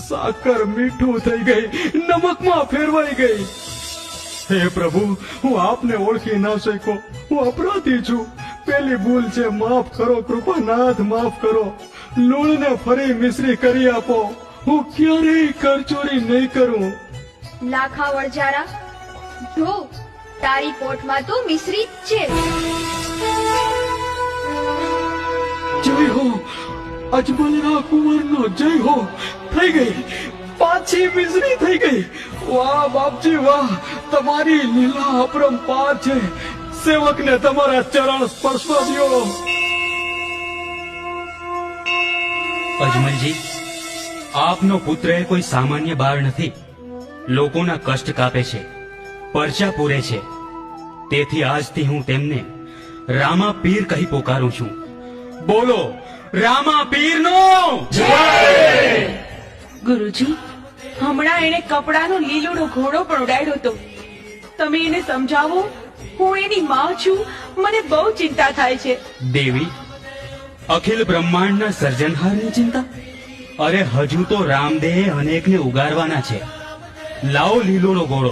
સાકર મીઠું થઈ ગઈ, નમકમાં ફેરવાઈ ગઈ. હે પ્રભુ, હું આપને ઓળખી ના શક્યો. હું અપરાધી છું. પેલી ભૂલ છે, માફ કરો કૃપાનાથ, માફ કરો. લૂણને ફરી મિશ્રી કરી આપો. હું ક્યારેય કરચોરી નહીં કરું. લાખા વણજારા, જો તારી પોટમાં તો મિશ્રી જ છે. જય હો અજમલના કુંવરનો જય હો. થઈ ગઈ, પાછી મિશ્રી થઈ ગઈ. વાહ બાપજી વાહ, તમારી લીલા અપરંપાર છે. સેવકને તમારા ચરણ સ્પર્શવા દ્યો. અજમલજી, આપનો પુત્ર એ કોઈ સામાન્ય બાળ નથી. લોકોના કષ્ટ કાપે છે, પરચા પૂરે છે. તેથી આજથી હું તેમને રામા પીર કહી પોકારું છું. બોલો રામા પીરનો જય! ગુરુજી, હમણાં એને કપડાનો લીલોડો ઘોડો પણ ઉડાડ્યો હતો. તમે એને સમજાવો. હું એની માં છું, મને બહુ ચિંતા થાય છે. દેવી, અખિલ બ્રહ્માંડના સર્જનહારની ચિંતા? અરે હજુ તો રામદેવે અનેકને ઉગારવાના છે. લાવો લીલોડો ઘોડો.